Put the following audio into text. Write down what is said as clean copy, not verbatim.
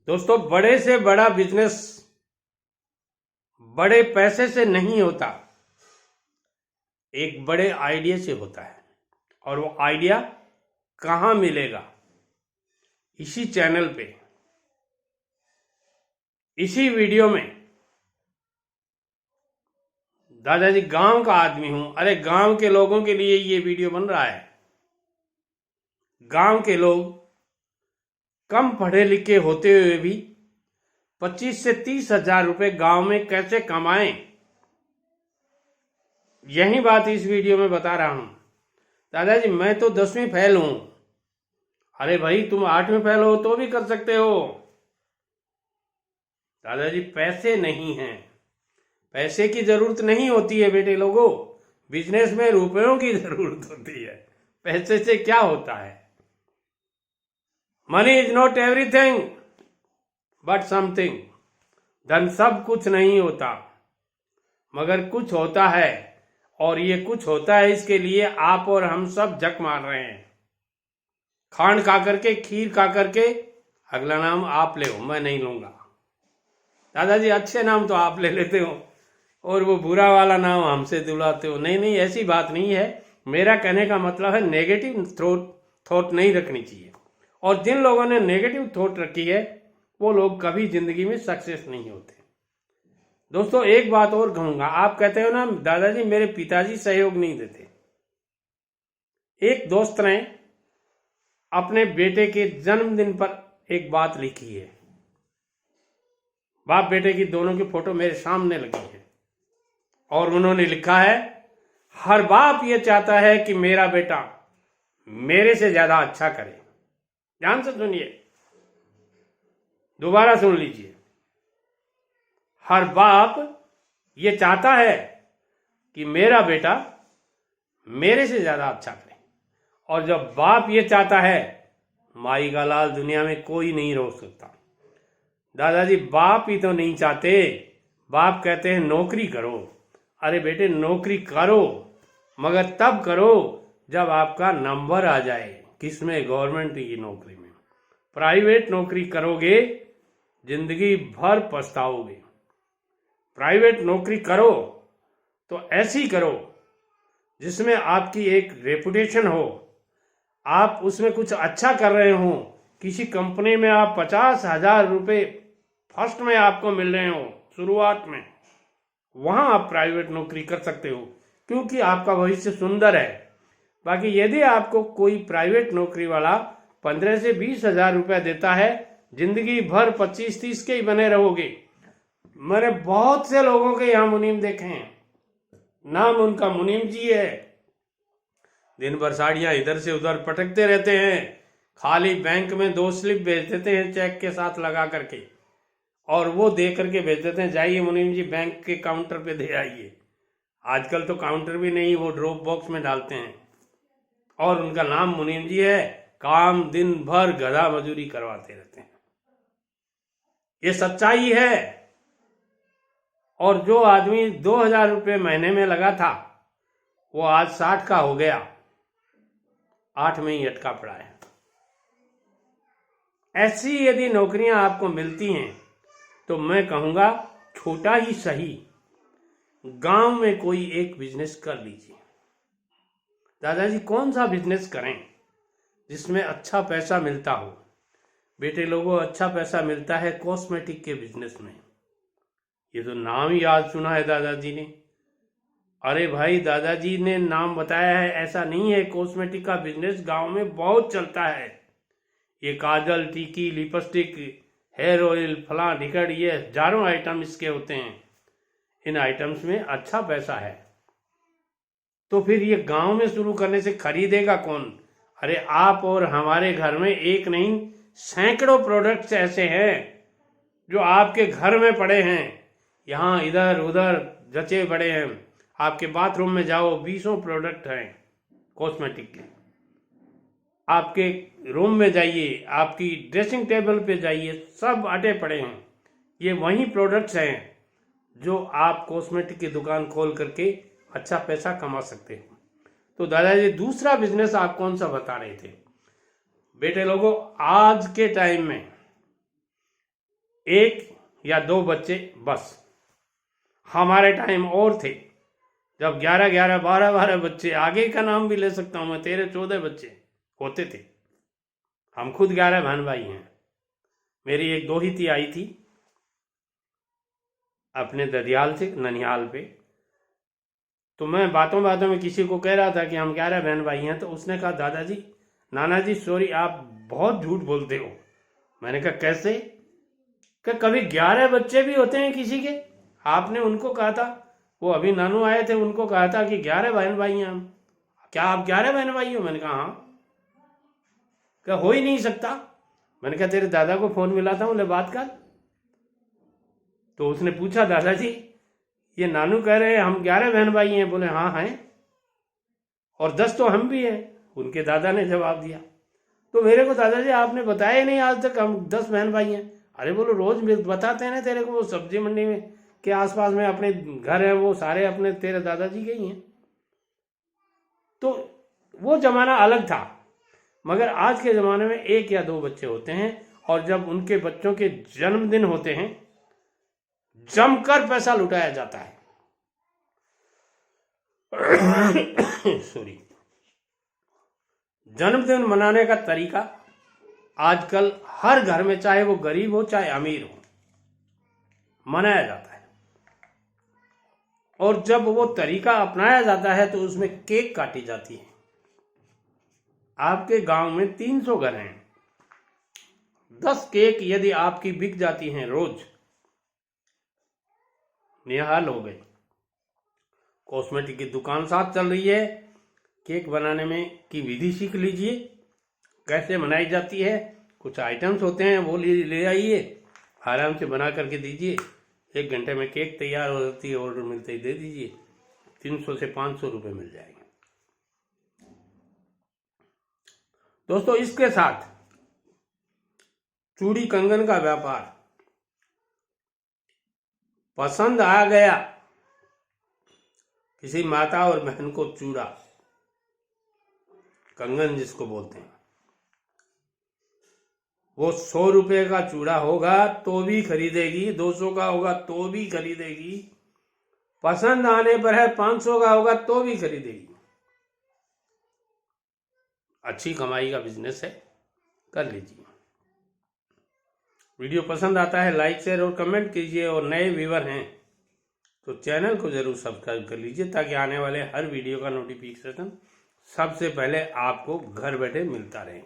दोस्तों, बड़े से बड़ा बिजनेस बड़े पैसे से नहीं होता, एक बड़े आइडिया से होता है। और वो आइडिया कहाँ मिलेगा? इसी चैनल पे, इसी वीडियो में। दादाजी गांव का आदमी हूं। अरे गांव के लोगों के लिए ये वीडियो बन रहा है। गांव के लोग कम पढ़े लिखे होते हुए भी 25 से 30 हजार रुपए गांव में कैसे कमाएं, यही बात इस वीडियो में बता रहा हूं। दादाजी, मैं तो 10वीं फेल हूं। अरे भाई, तुम 8वीं फेल हो तो भी कर सकते हो। दादाजी, पैसे नहीं हैं, पैसे की जरूरत नहीं होती है बेटे लोगों। बिजनेस में रुपयों की जरूरत होती है, पैसे से क्या होता है। Money is not everything but something. धन सब कुछ नहीं होता, मगर कुछ होता है। और ये कुछ होता है, इसके लिए आप और हम सब जक मार रहे हैं। खांड खा करके, खीर खा करके अगला नाम आप ले, मैं नहीं लूंगा। दादाजी, अच्छे नाम तो आप ले लेते हो और वो बुरा वाला नाम हमसे दिलाते हो। नहीं नहीं, ऐसी बात नहीं है। मेरा कहने का मतलब है नेगेटिव थॉट नहीं रखनी चाहिए। और जिन लोगों ने नेगेटिव थॉट रखी है वो लोग कभी जिंदगी में सक्सेस नहीं होते। दोस्तों, एक बात और कहूंगा। आप कहते हो ना दादाजी मेरे पिताजी सहयोग नहीं देते। एक दोस्त ने अपने बेटे के जन्मदिन पर एक बात लिखी है। बाप बेटे की दोनों की फोटो मेरे सामने लगी है और उन्होंने लिखा है, हर बाप ये चाहता है कि मेरा बेटा मेरे से ज्यादा अच्छा करे। ध्यान से सुनिए, दोबारा सुन लीजिए। हर बाप ये चाहता है कि मेरा बेटा मेरे से ज्यादा अच्छा करे। और जब बाप ये चाहता है, माई का लाल दुनिया में कोई नहीं रोक सकता। दादाजी, बाप ही तो नहीं चाहते। बाप कहते हैं नौकरी करो। अरे बेटे, नौकरी करो, मगर तब करो जब आपका नंबर आ जाए। किसमें? गवर्नमेंट की नौकरी में। प्राइवेट नौकरी करोगे जिंदगी भर पछताओगे। प्राइवेट नौकरी करो तो ऐसी करो जिसमें आपकी एक रेपुटेशन हो, आप उसमें कुछ अच्छा कर रहे हो। किसी कंपनी में आप 50,000 रुपये फर्स्ट में आपको मिल रहे हो शुरुआत में, वहां आप प्राइवेट नौकरी कर सकते हो, क्योंकि आपका भविष्य सुंदर है। बाकी यदि आपको कोई प्राइवेट नौकरी वाला 15 से 20 हजार रुपया देता है, जिंदगी भर 25-30 के ही बने रहोगे। मैंने बहुत से लोगों के यहाँ मुनीम देखे हैं। नाम उनका मुनीम जी है। दिन भर साड़ियां इधर से उधर पटकते रहते हैं, खाली बैंक में 2 स्लिप भेज देते हैं चेक के साथ लगा करके, और वो दे करके भेज देते हैं, जाइए मुनीम जी बैंक के काउंटर पे दे आइए। आजकल तो काउंटर भी नहीं, वो ड्रॉप बॉक्स में डालते हैं। और उनका नाम मुनीम जी है। काम दिन भर गधा मजूरी करवाते रहते हैं। ये सच्चाई है। और जो आदमी 2,000 रुपये महीने में लगा था, वो आज 60 का हो गया, 8 में ही अटका पड़ा है। ऐसी यदि नौकरियां आपको मिलती हैं तो मैं कहूंगा छोटा ही सही गांव में कोई एक बिजनेस कर लीजिए। दादाजी, कौन सा बिजनेस करें जिसमें अच्छा पैसा मिलता हो? बेटे लोगों, अच्छा पैसा मिलता है कॉस्मेटिक के बिजनेस में। ये तो नाम ही आज सुना है दादाजी ने। अरे भाई, दादाजी ने नाम बताया है, ऐसा नहीं है। कॉस्मेटिक का बिजनेस गांव में बहुत चलता है। ये काजल, टीकी, लिपस्टिक, हेयर ऑयल, फला ढिकड़, ये हजारों आइटम इसके होते हैं। इन आइटम्स में अच्छा पैसा है। तो फिर ये गांव में शुरू करने से खरीदेगा कौन? अरे आप और हमारे घर में एक नहीं, सैकड़ों प्रोडक्ट्स ऐसे हैं जो आपके घर में पड़े हैं, यहाँ इधर उधर जचे पड़े हैं। आपके बाथरूम में जाओ, 20 प्रोडक्ट हैं कॉस्मेटिक के। आपके रूम में जाइए, आपकी ड्रेसिंग टेबल पे जाइए, सब अटे पड़े हैं। ये वही प्रोडक्ट्स हैं जो आप कॉस्मेटिक की दुकान खोल करके अच्छा पैसा कमा सकते हो। तो दादाजी, दूसरा बिजनेस आप कौन सा बता रहे थे? बेटे लोगों, आज के टाइम में 1 या 2 बच्चे बस। हमारे टाइम और थे जब 11-11, 12-12 बच्चे, आगे का नाम भी ले सकता हूं मैं, 13-14 बच्चे होते थे। हम खुद 11 बहन भाई हैं। मेरी एक दोहिती आई थी अपने ददियाल से ननिहाल पे, तो मैं बातों बातों में किसी को कह रहा था कि हम 11 बहन भाई हैं, तो उसने कहा दादाजी, नाना जी सॉरी, आप बहुत झूठ बोलते हो। मैंने कहा कैसे? कि कभी 11 बच्चे भी होते हैं किसी के? आपने उनको कहा था, वो अभी नानू आए थे, उनको कहा था कि 11 बहन भाई हैं हम। क्या आप 11 बहन भाई हो? मैंने कहा हाँ। क्या हो ही नहीं सकता? मैंने कहा तेरे दादा को फोन मिलाता हूँ, ले बात कर। तो उसने पूछा दादाजी ये नानू कह रहे हैं हम 11 बहन भाई हैं। बोले हाँ हैं, और 10 तो हम भी हैं। उनके दादा ने जवाब दिया। तो मेरे को दादाजी आपने बताया नहीं आज तक हम 10 बहन भाई हैं। अरे बोलो रोज बताते हैं ना तेरे को, वो सब्जी मंडी में के आसपास में अपने घर है, वो सारे अपने तेरे दादाजी के ही हैं। तो वो जमाना अलग था, मगर आज के जमाने में 1 या 2 बच्चे होते हैं, और जब उनके बच्चों के जन्मदिन होते हैं जमकर पैसा लुटाया जाता है। सॉरी। जन्मदिन मनाने का तरीका आजकल हर घर में, चाहे वो गरीब हो चाहे अमीर हो, मनाया जाता है। और जब वो तरीका अपनाया जाता है तो उसमें केक काटी जाती है। आपके गांव में 300 घर हैं, 10 केक यदि आपकी बिक जाती हैं रोज, निहाल हो गई। कॉस्मेटिक की दुकान साथ चल रही है, केक बनाने में की विधि सीख लीजिए, कैसे बनाई जाती है। कुछ आइटम्स होते हैं वो ले आइए, आराम से बना करके दीजिए, 1 घंटे में केक तैयार हो जाती है। ऑर्डर मिलते ही दे दीजिए, 300 से 500 रुपये मिल जाएंगे। दोस्तों इसके साथ चूड़ी कंगन का व्यापार, पसंद आ गया किसी माता और बहन को चूड़ा कंगन जिसको बोलते हैं, वो 100 रुपये का चूड़ा होगा तो भी खरीदेगी, 200 का होगा तो भी खरीदेगी, पसंद आने पर है 500 का होगा तो भी खरीदेगी। अच्छी कमाई का बिजनेस है, कर लीजिए। वीडियो पसंद आता है लाइक शेयर और कमेंट कीजिए, और नए व्यूअर हैं तो चैनल को जरूर सब्सक्राइब कर लीजिए, ताकि आने वाले हर वीडियो का नोटिफिकेशन सबसे पहले आपको घर बैठे मिलता रहे।